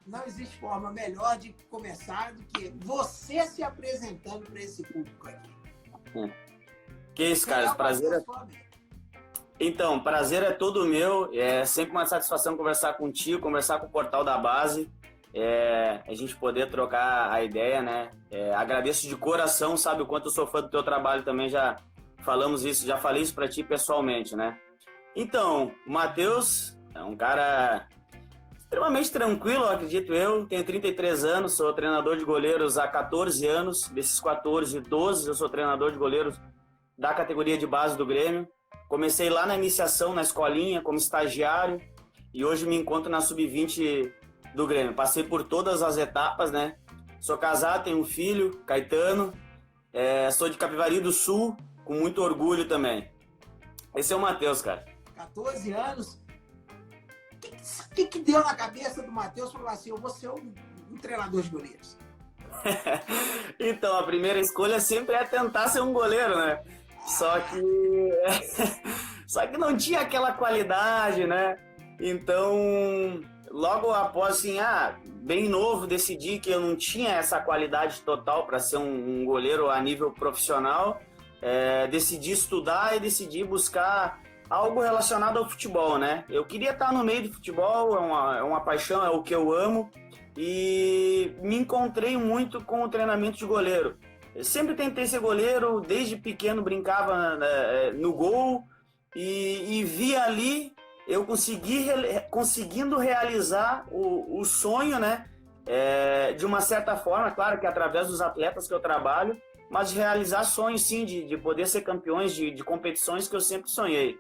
não existe forma melhor de começar do que você se apresentando para esse público aqui. Que isso, Carlos, prazer. Então, prazer é todo meu. É sempre uma satisfação conversar contigo, conversar com o Portal da Base. A gente poder trocar a ideia, né? Agradeço de coração, sabe o quanto eu sou fã do teu trabalho também, já falamos isso, já falei isso para ti pessoalmente, né? Então, o Matheus é um cara extremamente tranquilo, acredito eu. Tenho 33 anos, sou treinador de goleiros há 14 anos. Desses 14, 12 eu sou treinador de goleiros da categoria de base do Grêmio. Comecei lá na iniciação, na escolinha, como estagiário, e hoje me encontro na sub-20 do Grêmio. Passei por todas as etapas, né? Sou casado, tenho um filho, Caetano. Sou de Capivari do Sul, com muito orgulho também. Esse é o Matheus, cara. 14 anos. O que deu na cabeça do Matheus para falar assim, eu vou ser um treinador de goleiros? Então, a primeira escolha sempre é tentar ser um goleiro, né? Só que não tinha aquela qualidade, né? Então, logo após, assim, bem novo, decidi que eu não tinha essa qualidade total para ser um goleiro a nível profissional. Decidi estudar e decidi buscar algo relacionado ao futebol, né? Eu queria estar no meio do futebol, é uma paixão, é o que eu amo, e me encontrei muito com o treinamento de goleiro. Eu sempre tentei ser goleiro, desde pequeno brincava no gol, e via ali eu conseguindo realizar o sonho, né? De uma certa forma, claro que através dos atletas que eu trabalho, mas de realizar sonhos, sim, de poder ser campeões de competições que eu sempre sonhei.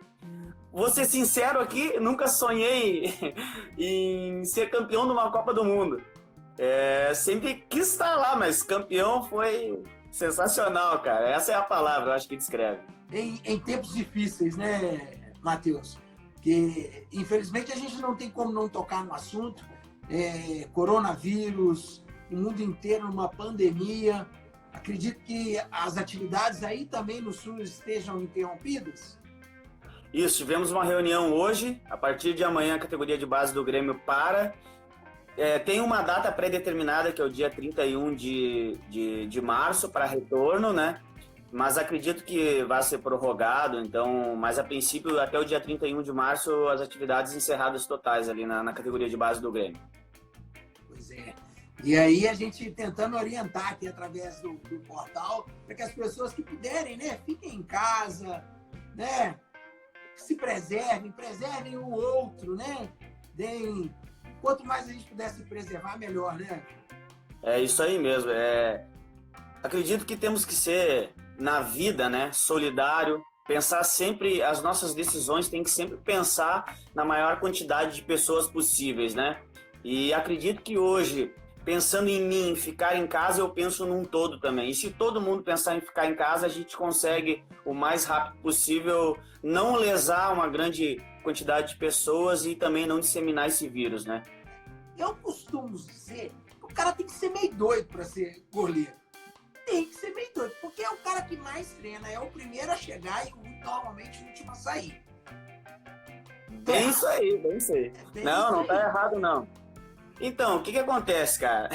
Vou ser sincero aqui, nunca sonhei em ser campeão de uma Copa do Mundo. Sempre quis estar lá, mas campeão foi sensacional, cara. Essa é a palavra, eu acho que descreve. Em tempos difíceis, né, Matheus? Que, infelizmente, a gente não tem como não tocar no assunto. Coronavírus, o mundo inteiro numa pandemia. Acredito que as atividades aí também no Sul estejam interrompidas? Isso, tivemos uma reunião hoje. A partir de amanhã, a categoria de base do Grêmio para. Tem uma data pré-determinada, que é o dia 31 de março, para retorno, né? Mas acredito que vai ser prorrogado, então, mas a princípio, até o dia 31 de março, as atividades encerradas totais ali na categoria de base do Grêmio. Pois é. E aí a gente tentando orientar aqui através do portal, para que as pessoas que puderem, né, fiquem em casa, né, se preservem o outro, né? Quanto mais a gente puder se preservar, melhor, né? É isso aí mesmo. Acredito que temos que ser, na vida, né, solidário, pensar sempre, as nossas decisões tem que sempre pensar na maior quantidade de pessoas possíveis, né? E acredito que hoje, pensando em mim, ficar em casa, eu penso num todo também. E se todo mundo pensar em ficar em casa, a gente consegue, o mais rápido possível, não lesar uma grande quantidade de pessoas e também não disseminar esse vírus, né? Eu costumo dizer que o cara tem que ser meio doido para ser goleiro. Tem que ser meio doido, porque é o cara que mais treina, é o primeiro a chegar e normalmente o último a sair. Bem isso aí. Não tá errado, não. Então, o que acontece, cara?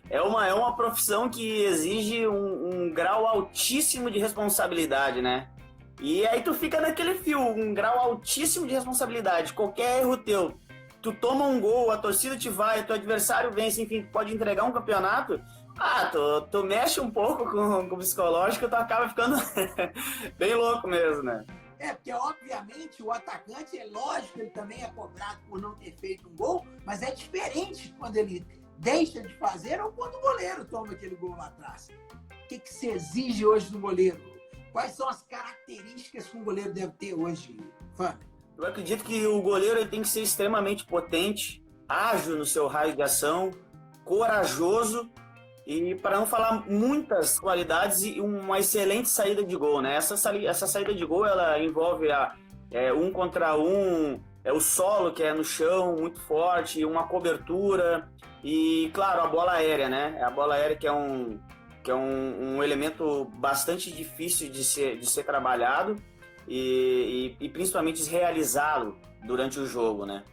É uma profissão que exige um grau altíssimo de responsabilidade, né? E aí tu fica naquele fio, um grau altíssimo de responsabilidade. Qualquer erro teu, tu toma um gol, a torcida te vai, teu adversário vence, enfim, pode entregar um campeonato. Tu mexe um pouco com o psicológico, tu acaba ficando bem louco mesmo, né? Porque obviamente o atacante, é lógico, ele também é cobrado por não ter feito um gol, mas é diferente quando ele deixa de fazer ou quando o goleiro toma aquele gol lá atrás. O que se exige hoje do goleiro? Quais são as características que um goleiro deve ter hoje, Fábio? Eu acredito que o goleiro ele tem que ser extremamente potente, ágil no seu raio de ação, corajoso e, para não falar, muitas qualidades e uma excelente saída de gol, né? Essa saída de gol, ela envolve um contra um, o solo que é no chão, muito forte, uma cobertura e, claro, a bola aérea, né? A bola aérea que é um elemento bastante difícil de ser trabalhado e principalmente realizá-lo durante o jogo, né?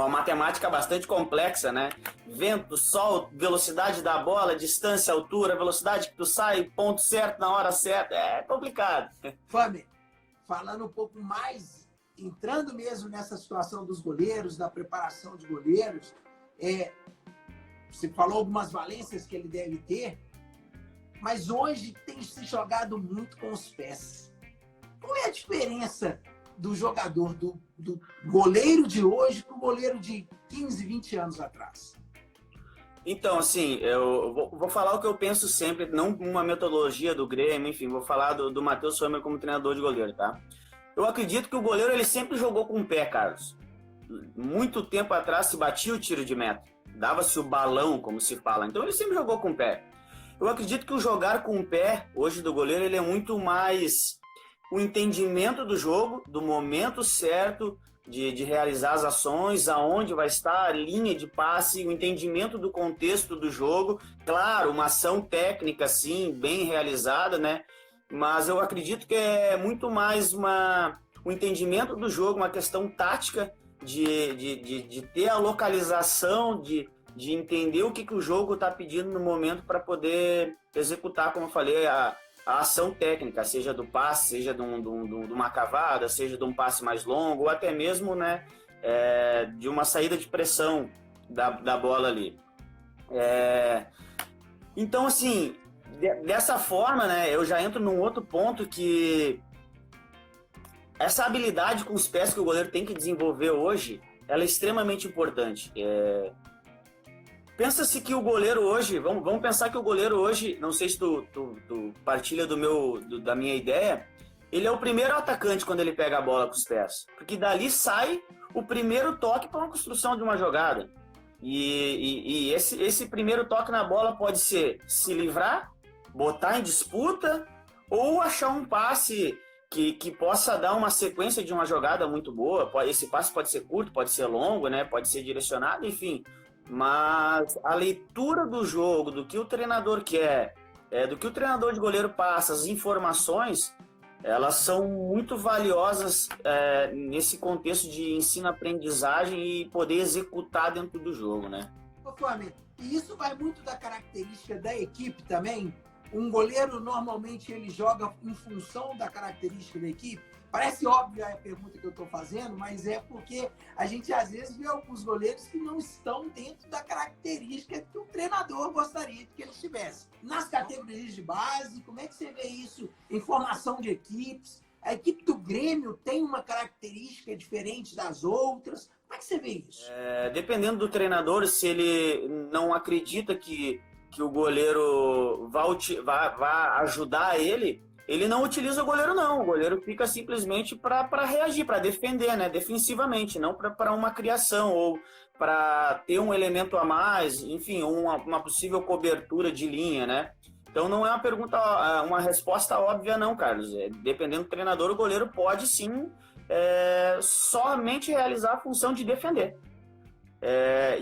uma matemática bastante complexa, né? Vento, sol, velocidade da bola, distância, altura, velocidade que tu sai, ponto certo na hora certa, é complicado. Fábio, falando um pouco mais, entrando mesmo nessa situação dos goleiros, da preparação de goleiros, você falou algumas valências que ele deve ter, mas hoje tem se jogado muito com os pés. Qual é a diferença do jogador, do goleiro de hoje para o goleiro de 15, 20 anos atrás? Então, assim, eu vou falar o que eu penso sempre, não uma metodologia do Grêmio, enfim, vou falar do Matheus Sommer como treinador de goleiro, tá? Eu acredito que o goleiro, ele sempre jogou com o pé, Carlos. Muito tempo atrás se batia o tiro de meta, dava-se o balão, como se fala, então ele sempre jogou com o pé. Eu acredito que o jogar com o pé, hoje do goleiro, ele é muito mais o entendimento do jogo, do momento certo de realizar as ações, aonde vai estar a linha de passe, o entendimento do contexto do jogo. Claro, uma ação técnica, sim, bem realizada, né? Mas eu acredito que é muito mais o entendimento do jogo, uma questão tática de ter a localização, de entender o que o jogo está pedindo no momento para poder executar, como eu falei, a ação técnica, seja do passe, seja de uma cavada, seja de um passe mais longo, ou até mesmo, né, de uma saída de pressão da bola ali. Então, assim, dessa forma, né, eu já entro num outro ponto que essa habilidade com os pés que o goleiro tem que desenvolver hoje, ela é extremamente importante. Pensa-se que o goleiro hoje, vamos pensar que o goleiro hoje, não sei se tu partilha da minha ideia, ele é o primeiro atacante quando ele pega a bola com os pés. Porque dali sai o primeiro toque para uma construção de uma jogada. E esse primeiro toque na bola pode ser se livrar, botar em disputa, ou achar um passe que possa dar uma sequência de uma jogada muito boa. Esse passe pode ser curto, pode ser longo, né? Pode ser direcionado, enfim. Mas a leitura do jogo, do que o treinador quer, do que o treinador de goleiro passa, as informações, elas são muito valiosas nesse contexto de ensino-aprendizagem e poder executar dentro do jogo, né? Ô, Flamengo, e isso vai muito da característica da equipe também? Um goleiro, normalmente, ele joga em função da característica da equipe? Parece óbvia a pergunta que eu estou fazendo, mas é porque a gente às vezes vê alguns goleiros que não estão dentro da característica que o treinador gostaria que eles tivessem. Nas categorias de base, como é que você vê isso em formação de equipes? A equipe do Grêmio tem uma característica diferente das outras? Como é que você vê isso? Dependendo do treinador, se ele não acredita que o goleiro vai ajudar ele não utiliza o goleiro, não. O goleiro fica simplesmente para reagir, para defender, né? Defensivamente, não para uma criação ou para ter um elemento a mais, enfim, uma possível cobertura de linha, né? Então não é uma resposta óbvia, não, Carlos. Dependendo do treinador, o goleiro pode sim somente realizar a função de defender.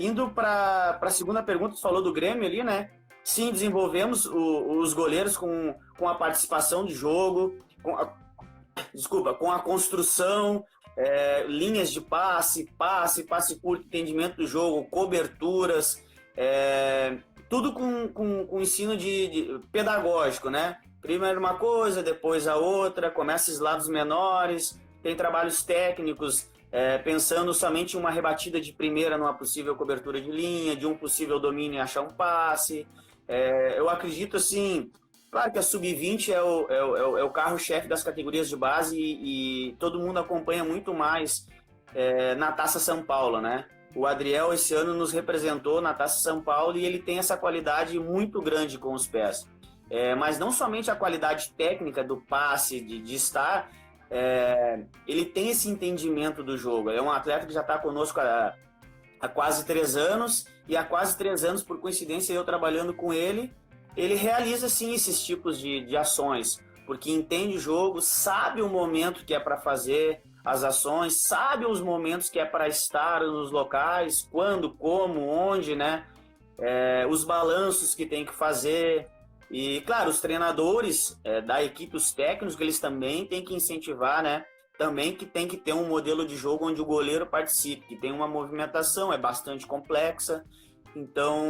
Indo para a segunda pergunta, você falou do Grêmio ali, né? Sim, desenvolvemos os goleiros com a participação de jogo, com a construção, linhas de passe curto, entendimento do jogo, coberturas, tudo com ensino pedagógico, né? Primeiro uma coisa, depois a outra, começa esses lados menores, tem trabalhos técnicos, pensando somente em uma rebatida de primeira numa possível cobertura de linha, de um possível domínio e achar um passe. Eu acredito, assim, claro que a Sub-20 é o carro-chefe das categorias de base e todo mundo acompanha muito mais na Taça São Paulo, né? O Adriel esse ano nos representou na Taça São Paulo e ele tem essa qualidade muito grande com os pés. Mas não somente a qualidade técnica do passe, de estar, ele tem esse entendimento do jogo. É um atleta que já está conosco há quase 3 anos, e há quase 3 anos, por coincidência, eu trabalhando com ele realiza sim esses tipos de ações, porque entende o jogo, sabe o momento que é para fazer as ações, sabe os momentos que é para estar nos locais, quando, como, onde, né? Os balanços que tem que fazer. E, claro, os treinadores da equipe, os técnicos, eles também têm que incentivar, né? também que tem que ter um modelo de jogo onde o goleiro participe, que tem uma movimentação, é bastante complexa. Então,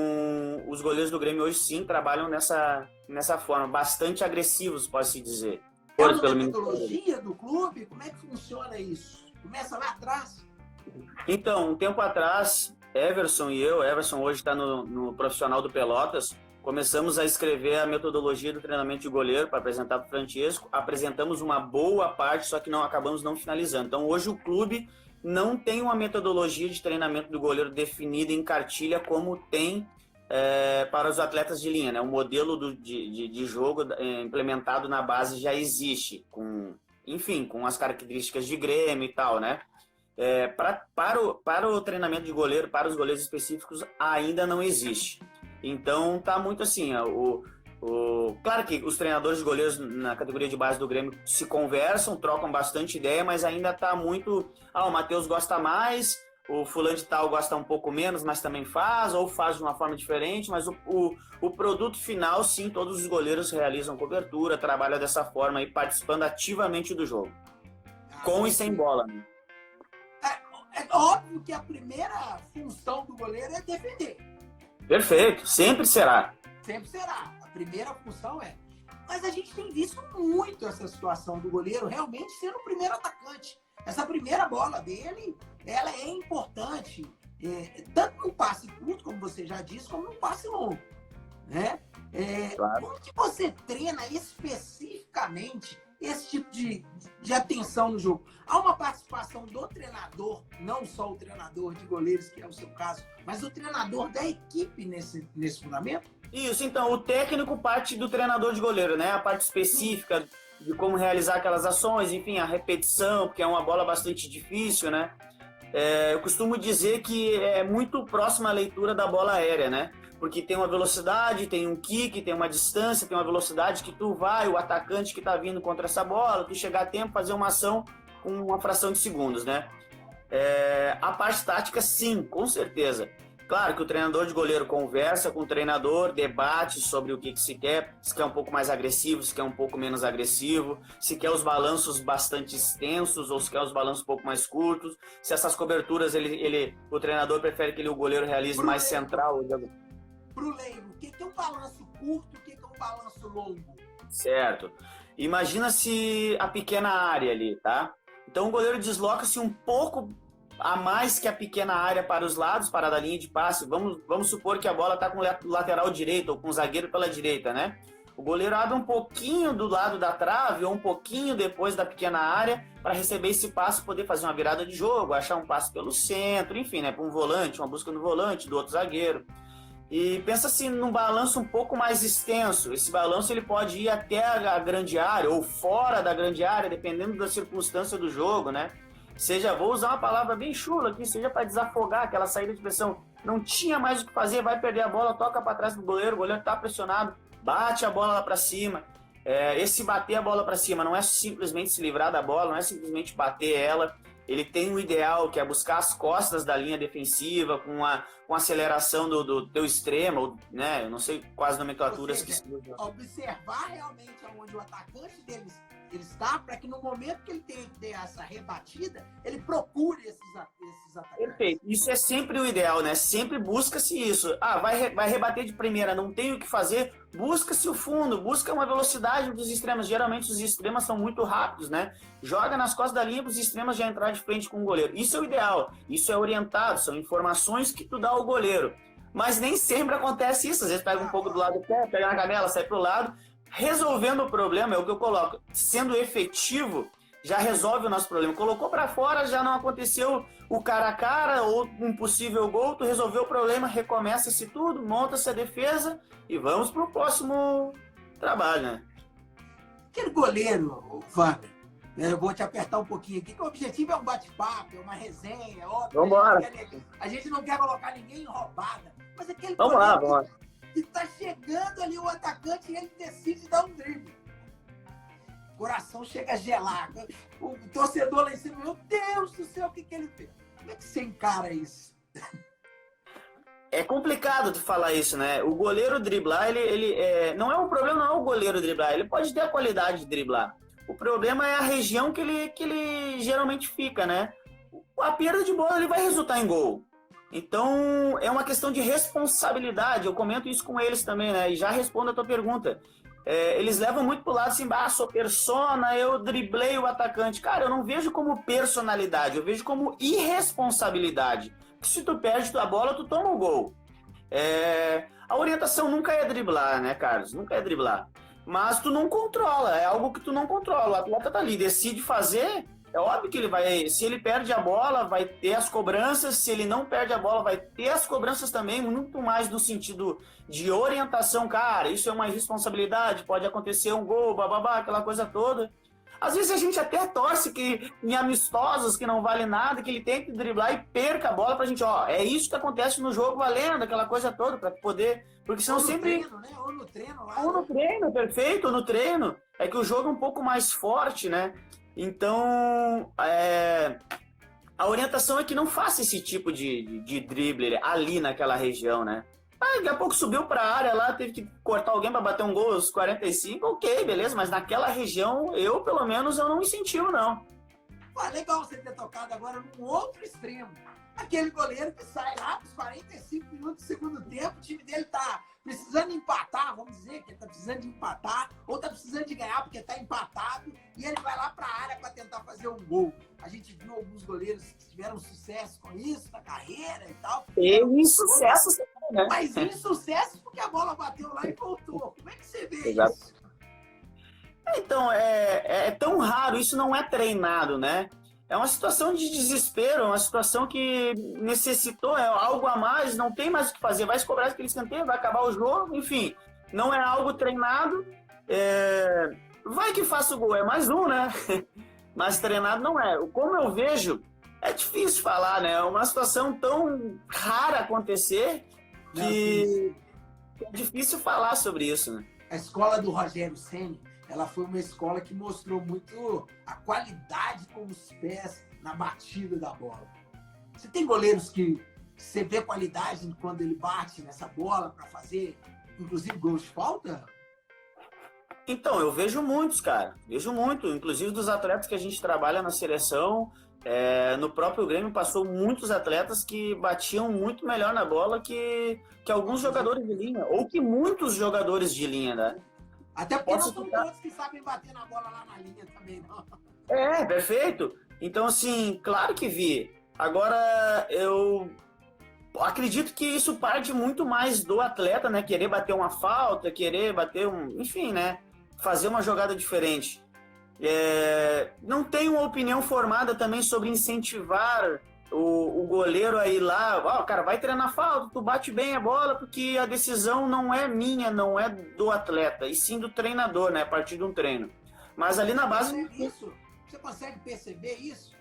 os goleiros do Grêmio hoje sim trabalham nessa forma, bastante agressivos, pode-se dizer. É uma metodologia do clube? Como é que funciona isso? Começa lá atrás? Então, um tempo atrás, Everson e eu, Everson hoje está no profissional do Pelotas, começamos a escrever a metodologia do treinamento de goleiro para apresentar para o Francesco. Apresentamos uma boa parte, só que acabamos não finalizando. Então, hoje o clube não tem uma metodologia de treinamento do goleiro definida em cartilha como tem para os atletas de linha, né? O modelo de jogo implementado na base já existe, com as características de Grêmio e tal, né? Para o treinamento de goleiro, para os goleiros específicos, ainda não existe. Então, tá muito assim, claro que os treinadores de goleiros na categoria de base do Grêmio se conversam, trocam bastante ideia, mas ainda tá muito... o Matheus gosta mais, o fulano de tal gosta um pouco menos, mas também faz, ou faz de uma forma diferente, mas o produto final, sim, todos os goleiros realizam cobertura, trabalham dessa forma aí, participando ativamente do jogo. Com e sem bola, né? É óbvio que a primeira função do goleiro é defender. Perfeito, sempre será. Sempre será. A primeira função é. Mas a gente tem visto muito essa situação do goleiro realmente sendo o primeiro atacante. Essa primeira bola dele, ela é importante, tanto no passe curto, como você já disse, como no passe longo. Né? Claro. Como que você treina especificamente esse tipo de atenção no jogo? Há uma participação do treinador, não só o treinador de goleiros, que é o seu caso, mas o treinador da equipe nesse fundamento? Isso, então, o técnico parte do treinador de goleiro, né? A parte específica de como realizar aquelas ações, enfim, a repetição, porque é uma bola bastante difícil, né? Eu costumo dizer que é muito próxima à leitura da bola aérea, né? Porque tem uma velocidade, tem um kick, tem uma distância, tem uma velocidade que tu vai, o atacante que tá vindo contra essa bola, tu chegar a tempo, fazer uma ação com uma fração de segundos, né? A parte tática, sim, com certeza. Claro que o treinador de goleiro conversa com o treinador, debate sobre o que se quer um pouco mais agressivo, se quer um pouco menos agressivo, se quer os balanços bastante extensos ou se quer os balanços um pouco mais curtos, se essas coberturas o treinador prefere que o goleiro realize mais central. Para o leigo, o que é um balanço curto, o que é um balanço longo? Certo. Imagina se a pequena área ali, tá? Então o goleiro desloca-se um pouco a mais que a pequena área para os lados, para a linha de passe. Vamos supor que a bola está com o lateral direito ou com o zagueiro pela direita, né? O goleiro abre um pouquinho do lado da trave ou um pouquinho depois da pequena área para receber esse passe e poder fazer uma virada de jogo, achar um passe pelo centro, enfim, né? Para um volante, uma busca no volante, do outro zagueiro. E pensa assim num balanço um pouco mais extenso. Esse balanço ele pode ir até a grande área ou fora da grande área, dependendo da circunstância do jogo, né? Vou usar uma palavra bem chula aqui, seja para desafogar aquela saída de pressão. Não tinha mais o que fazer, vai perder a bola, toca para trás do goleiro, o goleiro está pressionado, bate a bola lá para cima. Esse bater a bola para cima não é simplesmente se livrar da bola, não é simplesmente bater ela. Ele tem um ideal que é buscar as costas da linha defensiva com a aceleração do teu extremo, né? Eu não sei quais nomenclaturas que se usam. Observar realmente onde o atacante dele está, para que no momento que ele tem que ter essa rebatida, ele procure esses atacantes. Perfeito. Isso é sempre o ideal, né? Sempre busca-se isso. Vai rebater de primeira, não tem o que fazer, busca-se o fundo, busca uma velocidade dos extremos. Geralmente os extremos são muito rápidos, né? Joga nas costas da linha para os extremos já entrar de frente com o goleiro. Isso é o ideal, isso é orientado, são informações que tu dá ao goleiro. Mas nem sempre acontece isso. Às vezes pega um pouco do lado do pé, pega na canela, sai pro lado. Resolvendo o problema, é o que eu coloco. Sendo efetivo, já resolve o nosso problema. Colocou para fora, já não aconteceu o cara a cara ou um possível gol, tu resolveu o problema, recomeça-se tudo, monta-se a defesa e vamos pro próximo trabalho, né? Aquele goleiro, Wagner, eu vou te apertar um pouquinho aqui, que o objetivo é um bate-papo, é uma resenha, é óbvio. Vambora. A gente não quer colocar ninguém em roubada, mas aquele vamos lá. E tá chegando ali o atacante e ele decide dar um drible. O coração chega a gelar. O torcedor lá em cima, meu Deus do céu, o que ele fez? Como é que você encara isso? É complicado tu falar isso, né? O goleiro driblar, não é um problema, não é o goleiro driblar. Ele pode ter a qualidade de driblar. O problema é a região que ele geralmente fica, né? A perda de bola ele vai resultar em gol. Então, é uma questão de responsabilidade. Eu comento isso com eles também, né? E já respondo a tua pergunta. Eles levam muito pro lado assim, sou persona, eu driblei o atacante. Cara, eu não vejo como personalidade, eu vejo como irresponsabilidade. Porque se tu perde a bola, tu toma o gol. A orientação nunca é driblar, né, Carlos? Nunca é driblar. Mas tu não controla, é algo que tu não controla. O atleta tá ali, decide fazer, é óbvio que ele vai... Se ele perde a bola, vai ter as cobranças. Se ele não perde a bola, vai ter as cobranças também, muito mais no sentido de orientação. Cara, isso é uma irresponsabilidade, pode acontecer um gol, bababá, aquela coisa toda. Às vezes a gente até torce que em amistosos que não vale nada, que ele tem que driblar e perca a bola pra gente, é isso que acontece no jogo valendo, aquela coisa toda, pra poder... Porque senão sempre... Treino, né? Ou no treino lá. Ou no treino, perfeito, ou no treino. É que o jogo é um pouco mais forte, né? Então, a orientação é que não faça esse tipo de drible ali naquela região, né? Daqui a pouco subiu para a área lá, teve que cortar alguém para bater um gol aos 45, ok, beleza, mas naquela região, pelo menos, eu não incentivo, não. Legal você ter tocado agora num outro extremo. Aquele goleiro que sai lá dos 45 minutos do segundo tempo, o time dele tá precisando empatar, vamos dizer que ele tá precisando de empatar, ou tá precisando de ganhar porque tá empatado, e ele vai lá para a área para tentar fazer um gol. A gente viu alguns goleiros que tiveram sucesso com isso na carreira e tal. E insucesso, né? Mas insucesso porque a bola bateu lá e voltou. Como é que você vê Exato. isso? Então, é tão raro, isso não é treinado, né? É uma situação de desespero, uma situação que necessitou algo a mais, não tem mais o que fazer, vai se cobrar aquele escanteio, vai acabar o jogo, enfim, não é algo treinado, vai que faça o gol, é mais um, né? Mas treinado não é. Como eu vejo, é difícil falar, né? É uma situação tão rara acontecer que é difícil falar sobre isso, né? A escola do Rogério Ceni, ela foi uma escola que mostrou muito a qualidade com os pés na batida da bola. Você tem goleiros que você vê qualidade quando ele bate nessa bola para fazer, inclusive, gols de falta? Então, eu vejo muitos, cara. Vejo muito. Inclusive dos atletas que a gente trabalha na seleção. No próprio Grêmio passou muitos atletas que batiam muito melhor na bola que alguns jogadores de linha. Ou que muitos jogadores de linha, né? Até porque não são todos que sabem bater na bola lá na linha também, não. Perfeito. Então, assim, claro que vi. Agora, eu acredito que isso parte muito mais do atleta, né? Querer bater uma falta, querer bater enfim, né? Fazer uma jogada diferente. Não tenho uma opinião formada também sobre incentivar o goleiro a ir lá, cara, vai treinar falta, tu bate bem a bola, porque a decisão não é minha, não é do atleta, e sim do treinador, né? A partir de um treino. Mas ali na base... Você consegue perceber isso?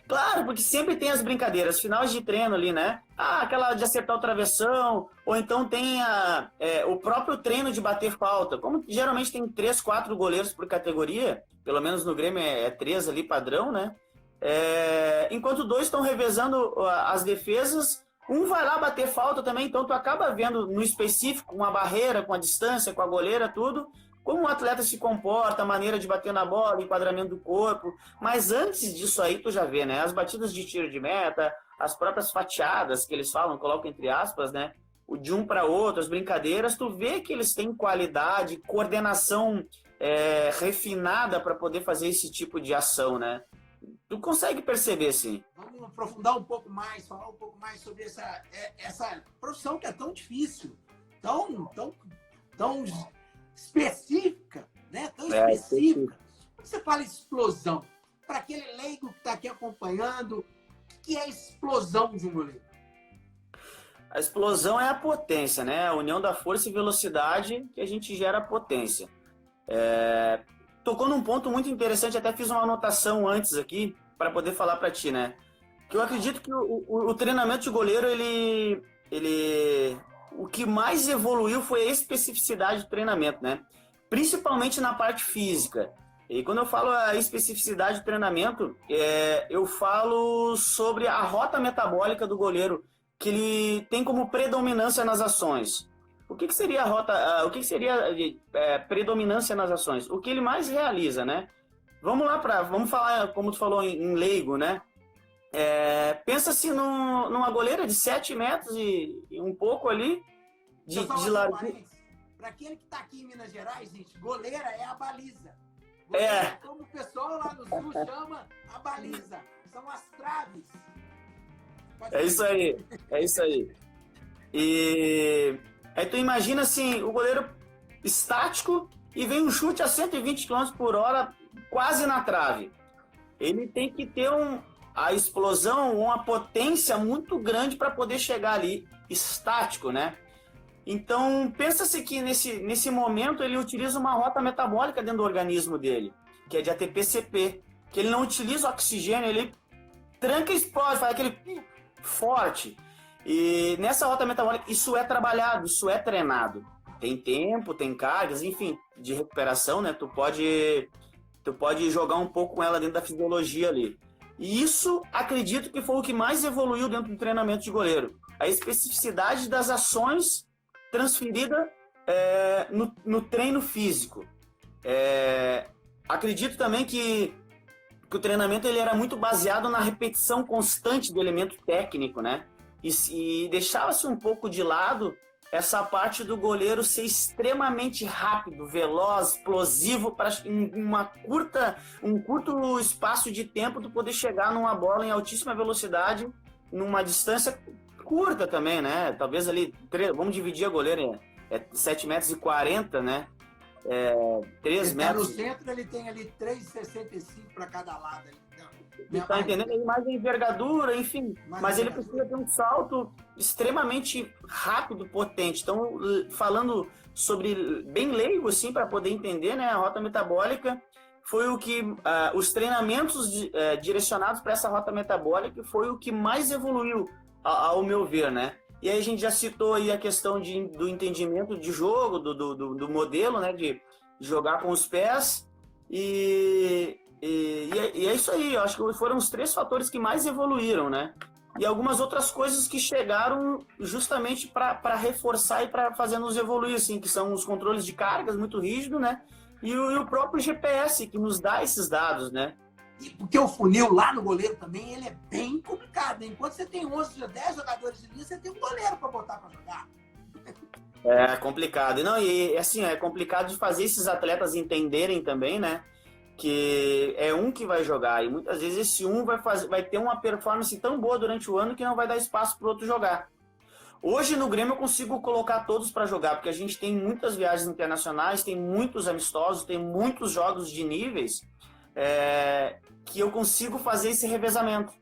Claro, porque sempre tem as brincadeiras, finais de treino ali, né? Aquela de acertar o travessão, ou então tem o próprio treino de bater falta. Como geralmente tem 3, 4 goleiros por categoria, pelo menos no Grêmio é 3 ali padrão, né? Enquanto 2 estão revezando as defesas, um vai lá bater falta também, então tu acaba vendo no específico uma barreira com a distância, com a goleira, tudo, como o atleta se comporta, a maneira de bater na bola, o enquadramento do corpo. Mas antes disso aí, tu já vê, né? As batidas de tiro de meta, as próprias fatiadas que eles falam, colocam entre aspas, né? O de um para outro, as brincadeiras, tu vê que eles têm qualidade, coordenação refinada para poder fazer esse tipo de ação, né? Tu consegue perceber, sim. Vamos aprofundar um pouco mais, falar um pouco mais sobre essa profissão que é tão difícil, tão específica, né? Tão específica. Quando você fala explosão, para aquele leigo que está aqui acompanhando, o que é a explosão de um goleiro? A explosão é a potência, né? A união da força e velocidade que a gente gera potência. Tocou num ponto muito interessante, até fiz uma anotação antes aqui para poder falar para ti, né? Que eu acredito que o treinamento de goleiro, o que mais evoluiu foi a especificidade do treinamento, né? Principalmente na parte física. E quando eu falo a especificidade do treinamento, eu falo sobre a rota metabólica do goleiro, que ele tem como predominância nas ações. o que seria a rota, o que seria predominância nas ações? O que ele mais realiza, né? Vamos falar, como tu falou, em leigo, né? Pensa-se numa goleira de 7 metros e um pouco ali de largura. Para aquele que está aqui em Minas Gerais, gente, goleira é a baliza. Goleira, como o pessoal lá no sul chama a baliza. São as traves. É isso aí. E aí tu imagina assim, o goleiro estático e vem um chute a 120 km por hora quase na trave. Ele tem que ter a explosão, uma potência muito grande para poder chegar ali estático, né? Então, pensa-se que nesse momento ele utiliza uma rota metabólica dentro do organismo dele, que é de ATP-CP, que ele não utiliza oxigênio, ele tranca e explode, faz aquele forte. E nessa rota metabólica, isso é trabalhado, isso é treinado. Tem tempo, tem cargas, enfim, de recuperação, né? Tu pode jogar um pouco com ela dentro da fisiologia ali. E isso, acredito que foi o que mais evoluiu dentro do treinamento de goleiro. A especificidade das ações transferida no treino físico. Acredito também que o treinamento ele era muito baseado na repetição constante do elemento técnico, né? E deixava-se um pouco de lado essa parte do goleiro ser extremamente rápido, veloz, explosivo, para um curto espaço de tempo tu poder chegar numa bola em altíssima velocidade, numa distância curta também, né? Talvez ali, vamos dividir a goleira, 7,40 m, né? 3 metros. No centro ele tem ali 3,65 para cada lado. Tá entendendo? Ele mais envergadura, enfim. Mas ele precisa ter um salto extremamente rápido, potente. Então, falando sobre bem leigo, assim, para poder entender, né? A rota metabólica foi o que... os treinamentos direcionados para essa rota metabólica foi o que mais evoluiu, ao meu ver, né? E aí a gente já citou aí a questão do entendimento de jogo, do modelo, né? De jogar com os pés. E é isso aí, eu acho que foram os 3 fatores que mais evoluíram, né? E algumas outras coisas que chegaram justamente para reforçar e para fazer nos evoluir, assim, que são os controles de cargas muito rígidos, né? E o próprio GPS, que nos dá esses dados, né? E porque o funil lá no goleiro também, ele é bem complicado, né? Enquanto você tem 11, 10 jogadores de linha, você tem um goleiro para botar para jogar. É complicado. Não, e assim, é complicado de fazer esses atletas entenderem também, né? Que é um que vai jogar e muitas vezes esse um vai ter uma performance tão boa durante o ano que não vai dar espaço para o outro jogar. Hoje no Grêmio eu consigo colocar todos para jogar, porque a gente tem muitas viagens internacionais, tem muitos amistosos, tem muitos jogos de níveis que eu consigo fazer esse revezamento.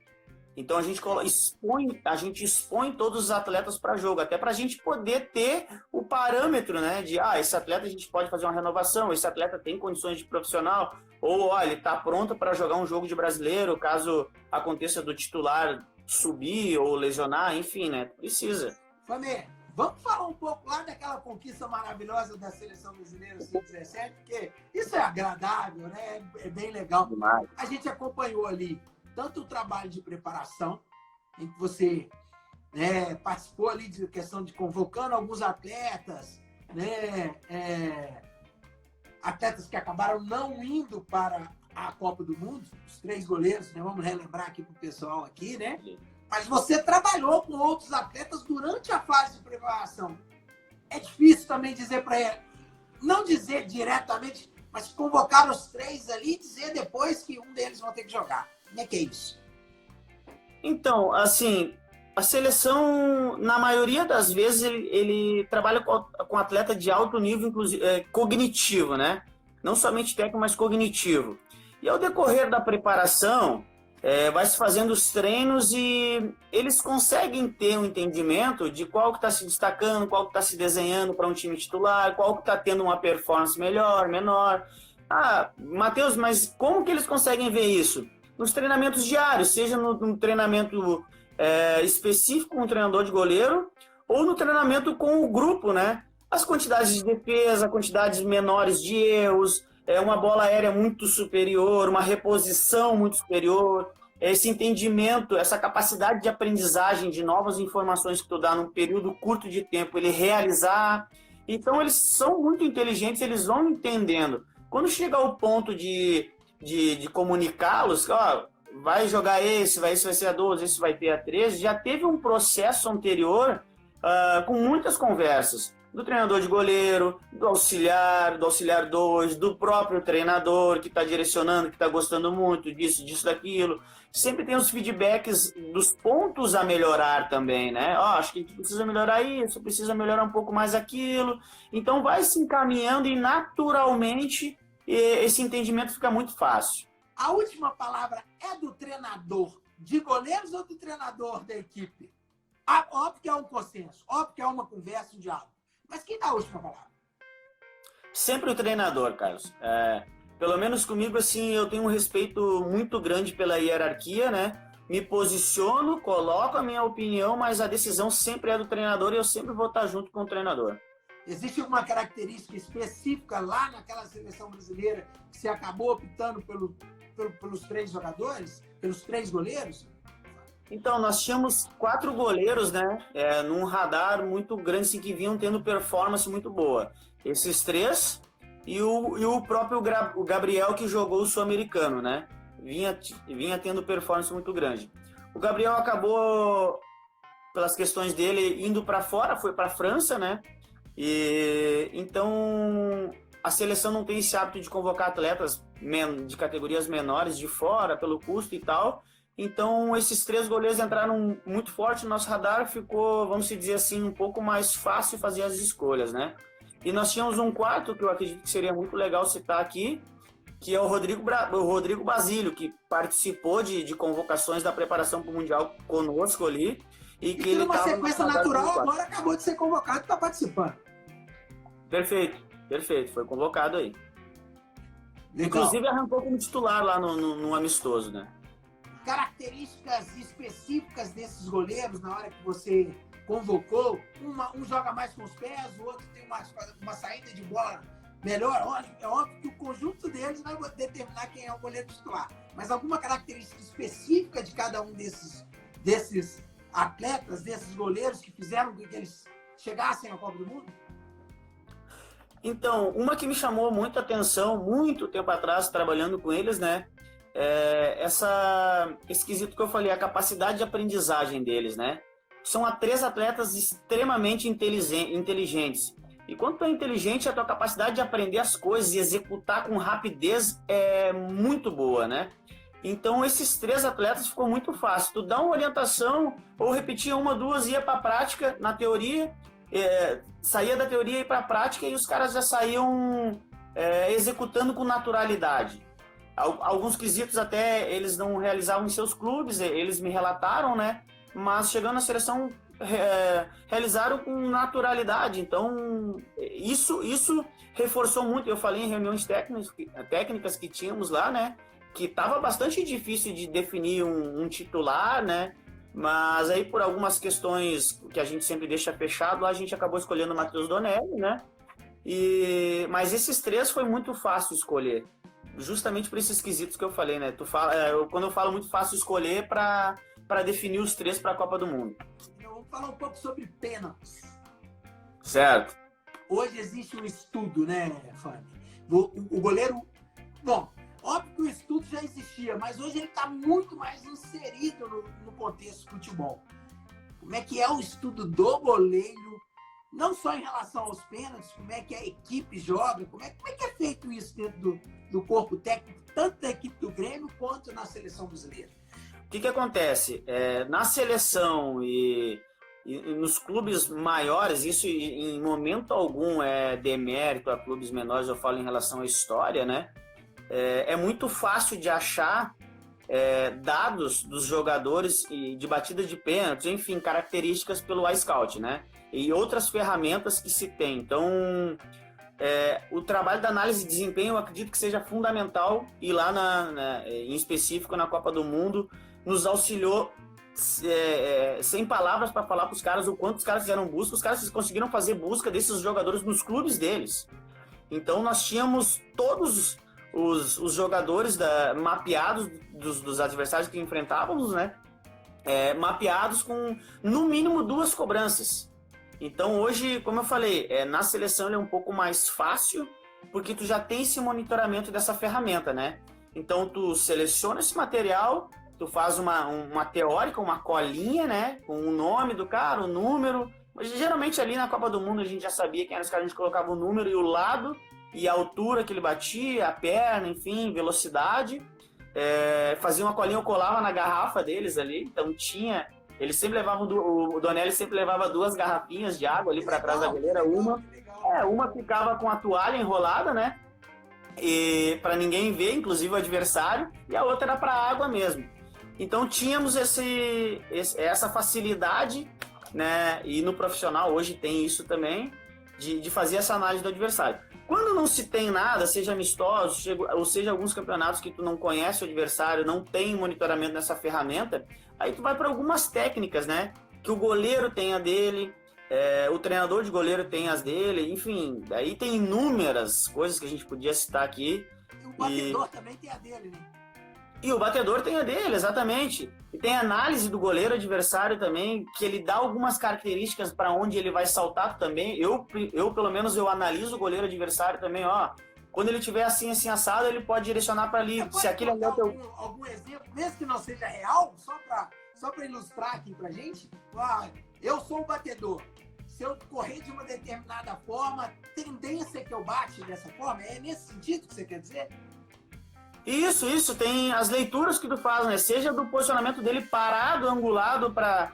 Então a gente expõe todos os atletas para jogo, até para a gente poder ter o parâmetro, né? De esse atleta a gente pode fazer uma renovação, esse atleta tem condições de profissional, ou ele está pronto para jogar um jogo de brasileiro, caso aconteça do titular subir ou lesionar, enfim, né? Precisa. Famê, vamos falar um pouco lá daquela conquista maravilhosa da seleção brasileira sub-17, porque isso é agradável, né? É bem legal. Demais. A gente acompanhou ali tanto o trabalho de preparação, em que você participou ali de questão de convocando alguns atletas, né? Atletas que acabaram não indo para a Copa do Mundo, os 3 goleiros, né? Vamos relembrar aqui para o pessoal aqui, né? Mas você trabalhou com outros atletas durante a fase de preparação. É difícil também dizer para ele, não dizer diretamente, mas convocar os 3 ali e dizer depois que um deles vai ter que jogar. Como é que é isso? Então, assim, a seleção, na maioria das vezes, ele trabalha com atleta de alto nível, inclusive cognitivo, né? Não somente técnico, mas cognitivo. E ao decorrer da preparação, vai se fazendo os treinos e eles conseguem ter um entendimento de qual que está se destacando, qual que está se desenhando para um time titular, qual que está tendo uma performance melhor, menor. Matheus, mas como que eles conseguem ver isso? Nos treinamentos diários, seja no treinamento específico com o treinador de goleiro ou no treinamento com o grupo, né? As quantidades de defesa, quantidades menores de erros, uma bola aérea muito superior, uma reposição muito superior, esse entendimento, essa capacidade de aprendizagem de novas informações que tu dá num período curto de tempo, ele realizar. Então, eles são muito inteligentes, eles vão entendendo. Quando chega ao ponto de comunicá-los, ó, vai jogar esse vai ser a 12, esse vai ter a 13, já teve um processo anterior com muitas conversas. Do treinador de goleiro, do auxiliar 2, do próprio treinador que está direcionando, que está gostando muito disso, daquilo. Sempre tem os feedbacks dos pontos a melhorar também, né? Ó, acho que a gente precisa melhorar isso, precisa melhorar um pouco mais aquilo. Então vai se encaminhando e naturalmente esse entendimento fica muito fácil. A última palavra é do treinador de goleiros ou do treinador da equipe? Óbvio que é um consenso, óbvio que é uma conversa, um diálogo. Mas quem dá a última palavra? Sempre o treinador, Carlos. Pelo menos comigo, assim, eu tenho um respeito muito grande pela hierarquia, né? Me posiciono, coloco a minha opinião, mas a decisão sempre é do treinador e eu sempre vou estar junto com o treinador. Existe alguma característica específica lá naquela seleção brasileira que você acabou optando pelos 3 jogadores, pelos 3 goleiros? Então, nós tínhamos 4 goleiros, né? Num radar muito grande, assim, que vinham tendo performance muito boa. Esses 3 e o próprio Gabriel, que jogou o Sul-Americano, né? Vinha tendo performance muito grande. O Gabriel acabou, pelas questões dele, indo para fora, foi para a França, né? E então a seleção não tem esse hábito de convocar atletas de categorias menores de fora, pelo custo e tal. Então, esses 3 goleiros entraram muito forte no nosso radar, ficou, vamos dizer assim, um pouco mais fácil fazer as escolhas, né? E nós tínhamos um quarto, que eu acredito que seria muito legal citar aqui, que é o Rodrigo Basílio, que participou de convocações da preparação para o Mundial conosco ali. E que numa sequência natural, agora acabou de ser convocado e está participando. Perfeito, foi convocado aí. Legal. Inclusive, arrancou como titular lá no amistoso, né? Características específicas desses goleiros na hora que você convocou? Um joga mais com os pés, o outro tem uma saída de bola melhor. É óbvio que o conjunto deles vai determinar quem é o goleiro titular. Mas alguma característica específica de cada um desses atletas, desses goleiros que fizeram com que eles chegassem ao Copa do Mundo? Então, uma que me chamou muita atenção, muito tempo atrás, trabalhando com eles, né? Esse quesito que eu falei, a capacidade de aprendizagem deles, né? São 3 atletas extremamente inteligentes. E quando tu é inteligente, a tua capacidade de aprender as coisas e executar com rapidez é muito boa, né? Então, esses 3 atletas ficou muito fácil. Tu dá uma orientação, ou repetia 1, 2, ia para a prática, na teoria, saía da teoria e ia para a prática, e os caras já saíam executando com naturalidade. Alguns quesitos até eles não realizavam em seus clubes, eles me relataram, né? Mas chegando na seleção, realizaram com naturalidade. Então, isso reforçou muito. Eu falei em reuniões técnicas que tínhamos lá, né? Que estava bastante difícil de definir um titular, né? Mas aí, por algumas questões que a gente sempre deixa fechado, a gente acabou escolhendo o Matheus Donelli, né? Mas esses 3 foi muito fácil escolher. Justamente por esses quesitos que eu falei, né? Quando eu falo muito fácil escolher para definir os 3 para a Copa do Mundo. Vamos falar um pouco sobre pênaltis. Certo. Hoje existe um estudo, né, Fábio? O goleiro... Bom, óbvio que o estudo já existia, mas hoje ele está muito mais inserido no contexto futebol. Como é que é o estudo do goleiro, não só em relação aos pênaltis, como é que a equipe joga, como é que é feito isso dentro do corpo técnico, tanto da equipe do Grêmio quanto na seleção brasileira? O que acontece? Na seleção e nos clubes maiores, isso em momento algum é demérito a clubes menores, eu falo em relação à história, né? É muito fácil de achar dados dos jogadores e de batida de pênaltis, enfim, características pelo iScout, né? E outras ferramentas que se tem. Então, o trabalho da análise de desempenho, eu acredito que seja fundamental, e lá em específico na Copa do Mundo, nos auxiliou sem palavras para falar para os caras o quanto os caras fizeram busca. Os caras conseguiram fazer busca desses jogadores nos clubes deles. Então, nós tínhamos todos os jogadores mapeados dos adversários que enfrentávamos, né? Mapeados com, no mínimo, 2 cobranças. Então, hoje, como eu falei, na seleção ele é um pouco mais fácil, porque tu já tem esse monitoramento dessa ferramenta, né? Então, tu seleciona esse material, tu faz uma teórica, uma colinha, né? Com o nome do cara, o número. Mas, geralmente, ali na Copa do Mundo, a gente já sabia quem era os caras, a gente colocava o número e o lado, e a altura que ele batia, a perna, enfim, velocidade. Fazia uma colinha, eu colava na garrafa deles ali, então tinha... Eles sempre levavam, o Donelli sempre levava 2 garrafinhas de água ali para trás da goleira, uma ficava com a toalha enrolada, né? E para ninguém ver, inclusive o adversário, e a outra era para água mesmo. Então tínhamos essa facilidade, né? E no profissional hoje tem isso também, de fazer essa análise do adversário. Quando não se tem nada, seja amistoso, ou seja alguns campeonatos que tu não conhece o adversário, não tem monitoramento nessa ferramenta, aí tu vai para algumas técnicas, né? Que o goleiro tem a dele, o treinador de goleiro tem as dele, enfim, aí tem inúmeras coisas que a gente podia citar aqui. E o batedor também tem a dele, né? E o batedor tem a dele, exatamente. E tem a análise do goleiro adversário também, que ele dá algumas características para onde ele vai saltar também. Eu, pelo menos, eu analiso o goleiro adversário também, ó. Quando ele tiver assim assado, ele pode direcionar para ali. Se aquele é algum exemplo, mesmo que não seja real, só para ilustrar aqui pra gente? Eu sou o batedor. Se eu correr de uma determinada forma, tendência é que eu bate dessa forma? É nesse sentido que você quer dizer? Isso, tem as leituras que tu faz, né? Seja do posicionamento dele parado, angulado para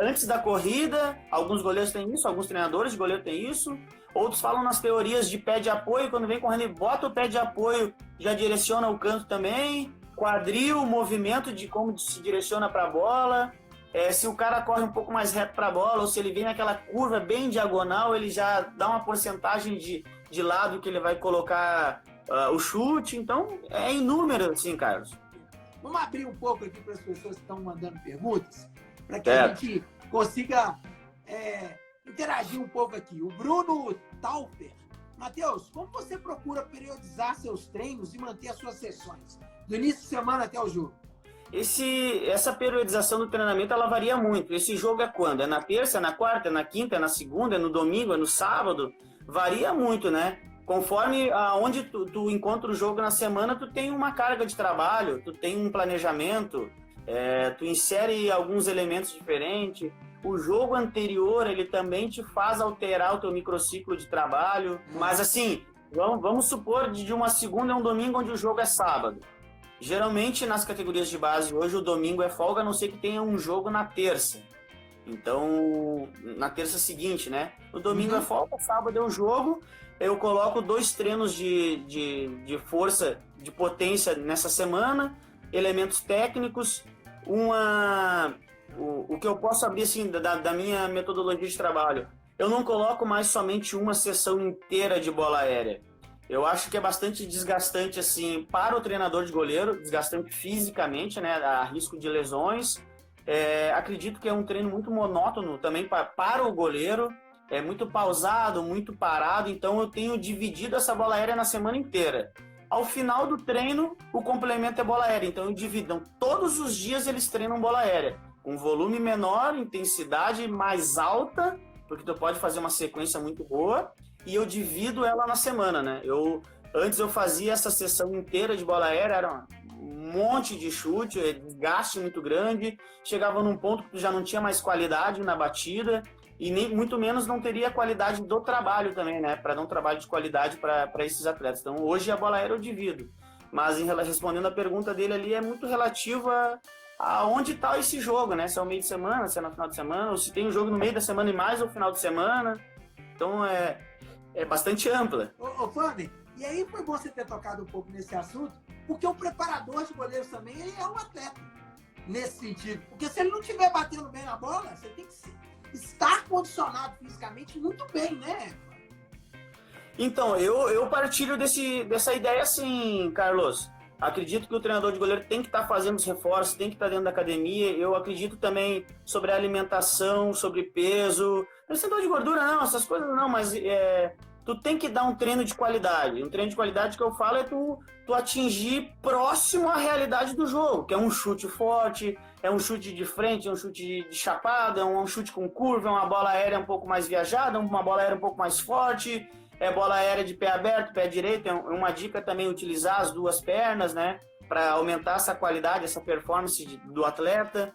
antes da corrida, alguns goleiros têm isso, alguns treinadores de goleiro têm isso, outros falam nas teorias de pé de apoio, quando vem correndo ele bota o pé de apoio, já direciona o canto também, quadril, movimento de como se direciona para a bola, se o cara corre um pouco mais reto para a bola, ou se ele vem naquela curva bem diagonal, ele já dá uma porcentagem de lado que ele vai colocar o chute, então é inúmero, assim, Carlos. Vamos abrir um pouco aqui para as pessoas que estão mandando perguntas, para que a gente consiga interagir um pouco aqui. O Bruno Taufer. Matheus, como você procura periodizar seus treinos e manter as suas sessões, do início de semana até o jogo? Essa periodização do treinamento, ela varia muito. Esse jogo é quando? É na terça, é na quarta, é na quinta, é na segunda, é no domingo, é no sábado? Varia muito, né? Conforme aonde tu encontra o jogo na semana, tu tem uma carga de trabalho, tu tem um planejamento, tu insere alguns elementos diferentes. O jogo anterior, ele também te faz alterar o teu microciclo de trabalho. Mas assim, vamos supor de uma segunda a um domingo onde o jogo é sábado. Geralmente, nas categorias de base, hoje o domingo é folga, a não ser que tenha um jogo na terça. Então, na terça seguinte, né? O domingo é folga, sábado é o jogo. Eu coloco 2 treinos de força, de potência nessa semana, elementos técnicos, o que eu posso abrir assim, da minha metodologia de trabalho. Eu não coloco mais somente uma sessão inteira de bola aérea. Eu acho que é bastante desgastante assim, para o treinador de goleiro, desgastante fisicamente, né, a risco de lesões. Acredito que é um treino muito monótono também para o goleiro. É muito pausado, muito parado, então eu tenho dividido essa bola aérea na semana inteira. Ao final do treino, o complemento é bola aérea, então eu divido. Então, todos os dias eles treinam bola aérea, com volume menor, intensidade mais alta, porque tu pode fazer uma sequência muito boa, e eu divido ela na semana, né? Antes eu fazia essa sessão inteira de bola aérea, era um monte de chute, desgaste muito grande, chegava num ponto que tu já não tinha mais qualidade na batida, e nem muito menos não teria a qualidade do trabalho também, né? Para dar um trabalho de qualidade para esses atletas. Então, hoje a bola aérea eu divido. Mas, respondendo a pergunta dele ali, é muito relativa a onde está esse jogo, né? Se é o meio de semana, se é no final de semana, ou se tem um jogo no meio da semana e mais no final de semana. Então, é bastante ampla. Ô Fábio, e aí foi bom você ter tocado um pouco nesse assunto, porque o preparador de goleiros também, ele é um atleta, nesse sentido. Porque se ele não estiver batendo bem na bola, você tem que estar condicionado fisicamente muito bem, né? Então, eu partilho dessa ideia assim, Carlos. Acredito que o treinador de goleiro tem que estar fazendo os reforços, tem que estar dentro da academia. Eu acredito também sobre a alimentação, sobre peso. Percentual de gordura não, essas coisas não, mas tu tem que dar um treino de qualidade. Um treino de qualidade que eu falo é tu atingir próximo à realidade do jogo, que é um chute forte, é um chute de frente, é um chute de chapada, é um chute com curva, é uma bola aérea um pouco mais viajada, uma bola aérea um pouco mais forte, é bola aérea de pé aberto, pé direito. É uma dica também utilizar as duas pernas, né, para aumentar essa qualidade, essa performance do atleta.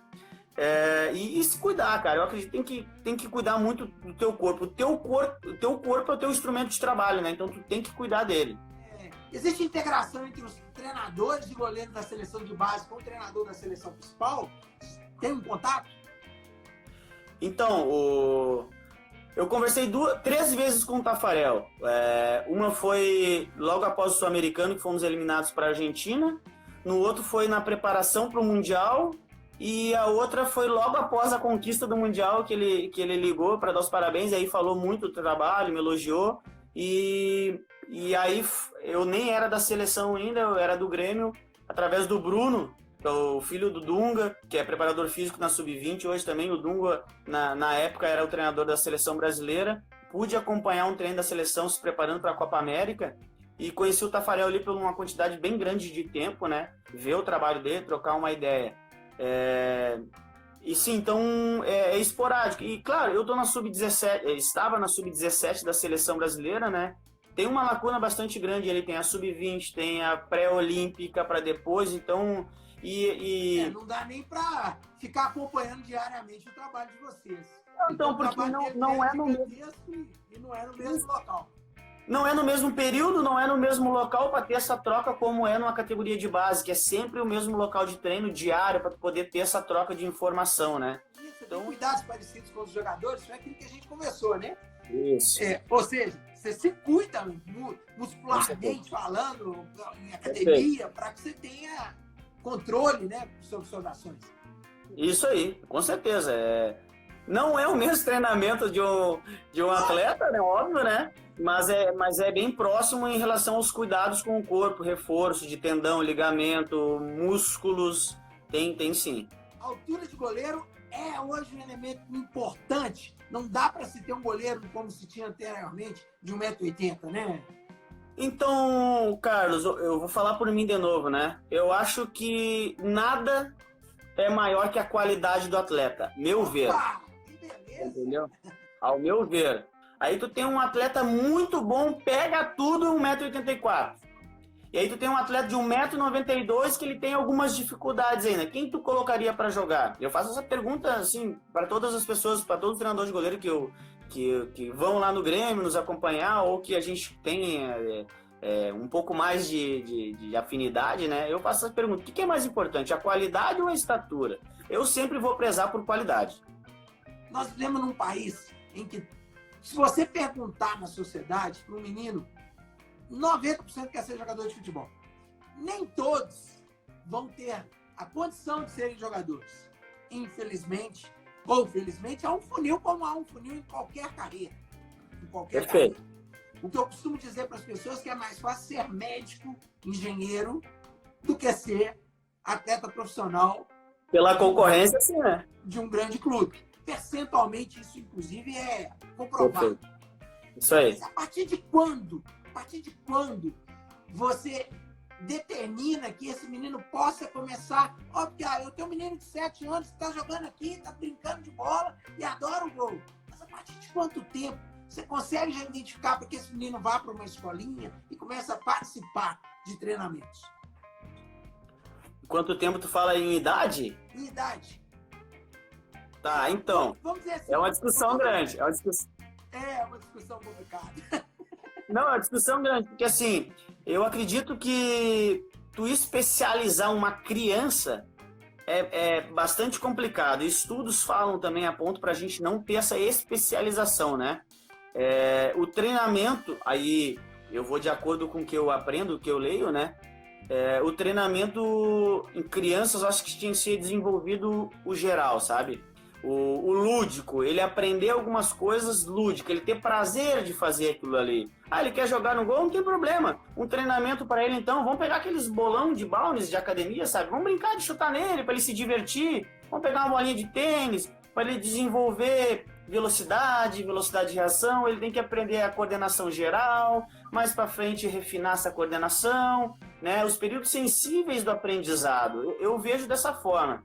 E se cuidar, cara. Eu acredito que tem que cuidar muito do teu corpo. O teu corpo é o teu instrumento de trabalho, né? Então tu tem que cuidar dele. Existe integração entre os treinadores de goleiro da seleção de base com o treinador da seleção principal? Tem um contato? Então, eu conversei 3 vezes com o Taffarel. Uma foi logo após o Sul-Americano, que fomos eliminados para a Argentina. No outro foi na preparação para o Mundial. E a outra foi logo após a conquista do Mundial, que ele ligou para dar os parabéns. E aí falou muito do trabalho, me elogiou. E aí eu nem era da seleção ainda, eu era do Grêmio, através do Bruno, que é o filho do Dunga, que é preparador físico na Sub-20. Hoje também o Dunga, na época, era o treinador da seleção brasileira. Pude acompanhar um treino da seleção se preparando para a Copa América e conheci o Taffarel ali por uma quantidade bem grande de tempo, né? Ver o trabalho dele, trocar uma ideia. E sim, então é esporádico. E claro, eu tô na Sub-17, estava na Sub-17 da seleção brasileira, né? Tem uma lacuna bastante grande, ele tem a Sub-20, tem a pré-olímpica para depois, então... não dá nem para ficar acompanhando diariamente o trabalho de vocês. Então porque não é no mesmo... E não é no mesmo local. Não é no mesmo período, não é no mesmo local para ter essa troca como é numa categoria de base, que é sempre o mesmo local de treino diário para poder ter essa troca de informação, né? Isso, então, cuidados parecidos com os jogadores, foi aquilo que a gente conversou, né? Isso. Ou seja, você se cuida muscularmente falando em academia para que você tenha controle, né, sobre suas ações. Isso aí, com certeza. Não é o mesmo treinamento de um atleta, né? Óbvio, né? Mas é bem próximo em relação aos cuidados com o corpo, reforço de tendão, ligamento, músculos. Tem sim. A altura de goleiro é hoje um elemento importante. Não dá para se ter um goleiro como se tinha anteriormente, de 1,80 m, né? Então, Carlos, eu vou falar por mim de novo, né? Eu acho que nada é maior que a qualidade do atleta, meu ver. Que beleza! Entendeu? Ao meu ver. Aí tu tem um atleta muito bom, pega tudo 1,84 m. E aí tu tem um atleta de 1,92 m que ele tem algumas dificuldades ainda. Quem tu colocaria para jogar? Eu faço essa pergunta assim para todas as pessoas, para todos os treinadores de goleiro que vão lá no Grêmio nos acompanhar ou que a gente tem um pouco mais de afinidade, né? Eu faço essa pergunta: o que é mais importante, a qualidade ou a estatura? Eu sempre vou prezar por qualidade. Nós vivemos num país em que, se você perguntar na sociedade para um menino, 90% quer ser jogador de futebol. Nem todos vão ter a condição de serem jogadores. Infelizmente, ou felizmente, há um funil como há um funil em qualquer carreira. Perfeito. Carreira. O que eu costumo dizer para as pessoas é que é mais fácil ser médico, engenheiro, do que ser atleta profissional. Pela concorrência, sim, né? De um grande clube. Percentualmente, isso, inclusive, é comprovado. Perfeito. Isso aí. Mas a partir de quando você determina que esse menino possa começar... Óbvio, eu tenho um menino de 7 anos que está jogando aqui, está brincando de bola e adora o gol. Mas a partir de quanto tempo você consegue já identificar para que esse menino vá para uma escolinha e comece a participar de treinamentos? Quanto tempo tu fala em idade? Em idade. Tá, então. Vamos dizer assim, é uma discussão grande. É uma discussão complicada. Não, é uma discussão grande, porque assim, eu acredito que tu especializar uma criança é bastante complicado. Estudos falam também, apontam para a gente não ter essa especialização, né? O treinamento, aí eu vou de acordo com o que eu aprendo, o que eu leio, né? O treinamento em crianças, eu acho que tinha que ser desenvolvido o geral, sabe? O lúdico, ele aprender algumas coisas lúdicas, ele ter prazer de fazer aquilo ali. Ele quer jogar no gol, não tem problema. Um treinamento para ele, então, vamos pegar aqueles bolão de balnes de academia, sabe? Vamos brincar de chutar nele para ele se divertir. Vamos pegar uma bolinha de tênis, para ele desenvolver velocidade de reação, ele tem que aprender a coordenação geral, mais para frente refinar essa coordenação, né? Os períodos sensíveis do aprendizado, eu vejo dessa forma.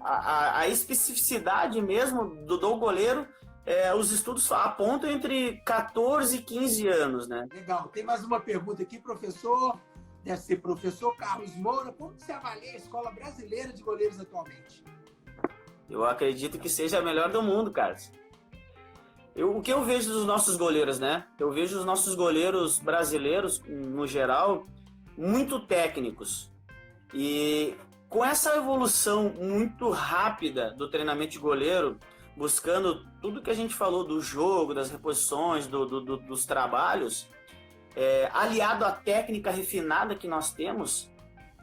A especificidade mesmo do goleiro, os estudos apontam entre 14 e 15 anos, né? Legal. Tem mais uma pergunta aqui, professor. Deve ser professor Carlos Moura. Como você avalia a Escola Brasileira de Goleiros atualmente? Eu acredito que seja a melhor do mundo, Carlos. O que eu vejo dos nossos goleiros, né? Eu vejo os nossos goleiros brasileiros, no geral, muito técnicos. E com essa evolução muito rápida do treinamento de goleiro, buscando tudo que a gente falou do jogo, das reposições, dos trabalhos, aliado à técnica refinada que nós temos,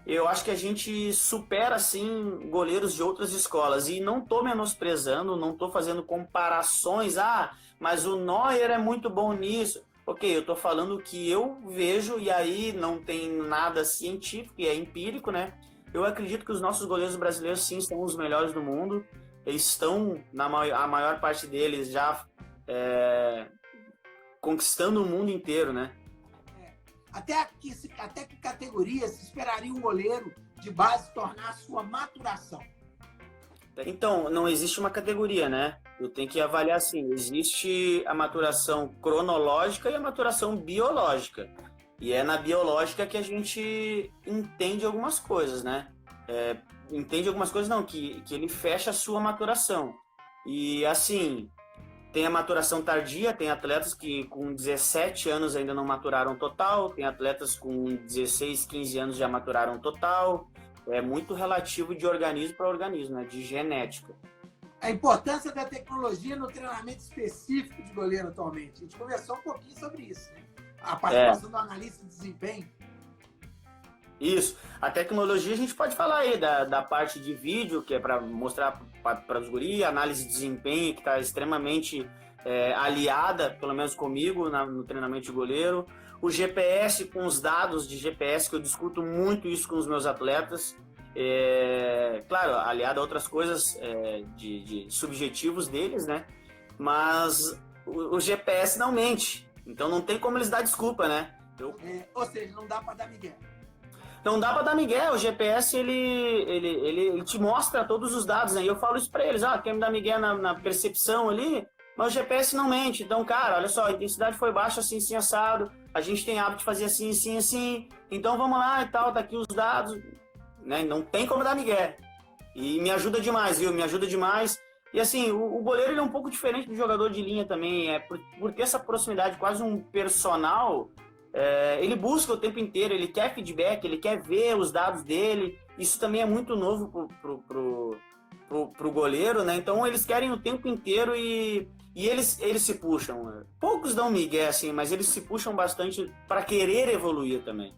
eu acho que a gente supera, assim, goleiros de outras escolas. E não estou menosprezando, não estou fazendo comparações. Mas o Neuer é muito bom nisso. Ok, eu estou falando o que eu vejo, e aí não tem nada científico, e é empírico, né? Eu acredito que os nossos goleiros brasileiros, sim, são os melhores do mundo. Eles estão, a maior parte deles, já conquistando o mundo inteiro, né? Até que categoria se esperaria um goleiro de base tornar a sua maturação? Então, não existe uma categoria, né? Eu tenho que avaliar assim, existe a maturação cronológica e a maturação biológica. E é na biológica que a gente entende algumas coisas, né? Entende algumas coisas não, que ele fecha a sua maturação. E assim, tem a maturação tardia, tem atletas que com 17 anos ainda não maturaram total, tem atletas com 16, 15 anos já maturaram total. É muito relativo de organismo para organismo, né? De genética. A importância da tecnologia no treinamento específico de goleiro atualmente. A gente conversou um pouquinho sobre isso, né? A participação do analista de desempenho. Isso. A tecnologia a gente pode falar aí da parte de vídeo, que é para mostrar para os guris, análise de desempenho, que está extremamente aliada, pelo menos comigo, no treinamento de goleiro. O GPS, com os dados de GPS, que eu discuto muito isso com os meus atletas. Claro, aliado a outras coisas de subjetivos deles, né? Mas o GPS não mente. Então não tem como eles dar desculpa, né? Ou seja, não dá para dar migué. Não dá para dar migué. O GPS, ele te mostra todos os dados, né? E eu falo isso para eles. Quer me dar migué na percepção ali? Mas o GPS não mente. Então, cara, olha só, a intensidade foi baixa, assim, assim, assado. A gente tem hábito de fazer assim, assim, assim. Então, vamos lá e tal, tá aqui os dados. Né? Não tem como dar migué. E me ajuda demais, viu? Me ajuda demais. E assim, o goleiro ele é um pouco diferente do jogador de linha também. Por ter essa proximidade, quase um personal, ele busca o tempo inteiro, ele quer feedback, ele quer ver os dados dele. Isso também é muito novo pro goleiro, né? Então eles querem o tempo inteiro e eles se puxam. Poucos dão migué, assim, mas eles se puxam bastante para querer evoluir também.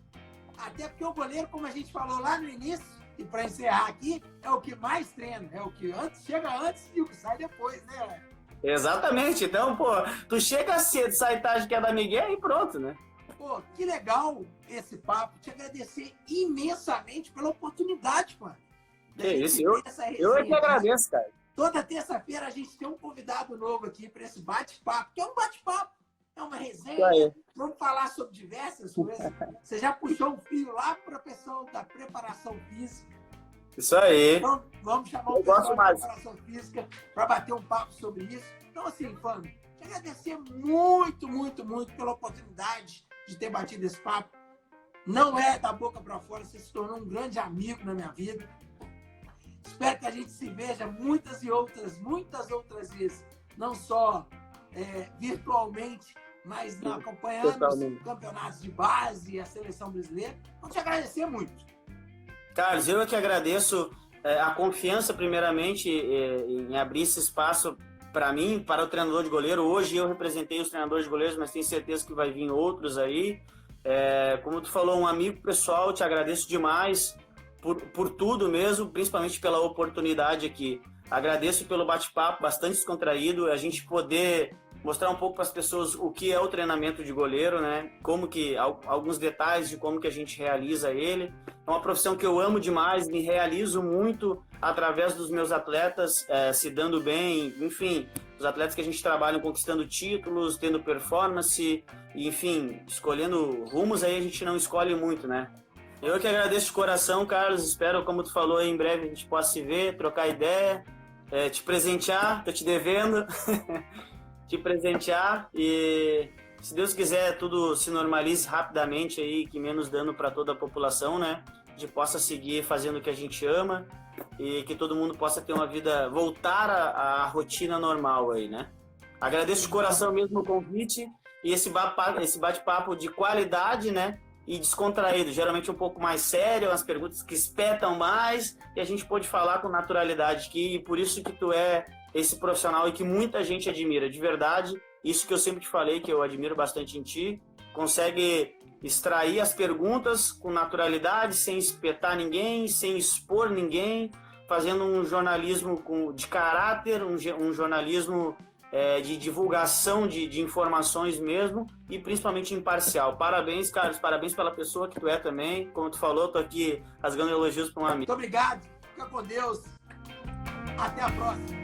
Até porque o goleiro, como a gente falou lá no início, e para encerrar aqui, é o que mais treina, é o que chega antes e o que sai depois, né? Exatamente. Então, pô, tu chega cedo, sai tarde, quer dar migué e pronto, né? Pô, que legal esse papo. Te agradecer imensamente pela oportunidade, mano. É isso, eu é que agradeço, cara. Toda terça-feira a gente tem um convidado novo aqui para esse bate-papo, que é um bate-papo, é uma resenha. Vamos falar sobre diversas coisas. Você já puxou um fio lá para a pessoa da preparação física. Isso aí. Então, vamos chamar o pessoal da preparação física para bater um papo sobre isso. Então, assim, Fábio, te agradecer muito, muito, muito pela oportunidade de ter batido esse papo. Não é da boca para fora, você se tornou um grande amigo na minha vida. Espero que a gente se veja muitas outras vezes. Não só virtualmente, mas acompanhando os campeonatos de base e a seleção brasileira. Então, te agradecer muito. Carlos, eu é que agradeço a confiança, primeiramente, em abrir esse espaço para mim, para o treinador de goleiro. Hoje eu representei os treinadores de goleiros, mas tenho certeza que vai vir outros aí. Como tu falou, um amigo pessoal, te agradeço demais por tudo mesmo, principalmente pela oportunidade aqui. Agradeço pelo bate-papo bastante descontraído, a gente poder mostrar um pouco para as pessoas o que é o treinamento de goleiro, né? Alguns detalhes de como que a gente realiza ele. É uma profissão que eu amo demais, me realizo muito através dos meus atletas se dando bem, enfim, os atletas que a gente trabalha conquistando títulos, tendo performance, enfim, escolhendo rumos aí a gente não escolhe muito, né? Eu que agradeço de coração, Carlos, espero, como tu falou, em breve a gente possa se ver, trocar ideia, te presentear, tô te devendo, te presentear e se Deus quiser tudo se normalize rapidamente aí, que menos dano para toda a população, né? A gente possa seguir fazendo o que a gente ama e que todo mundo possa ter uma vida, voltar à rotina normal aí, né? Agradeço de coração mesmo o convite e esse bate-papo de qualidade, né? E descontraído, geralmente um pouco mais sério, umas perguntas que espetam mais e a gente pôde falar com naturalidade aqui e por isso que tu é esse profissional e que muita gente admira, de verdade. Isso que eu sempre te falei, que eu admiro bastante em ti, consegue extrair as perguntas com naturalidade, sem espetar ninguém, sem expor ninguém, fazendo um jornalismo de caráter, um jornalismo de divulgação de informações mesmo e principalmente imparcial. Parabéns, Carlos, parabéns pela pessoa que tu é também. Como tu falou, tô aqui rasgando elogios para um amigo. Muito obrigado, fica com Deus. Até a próxima.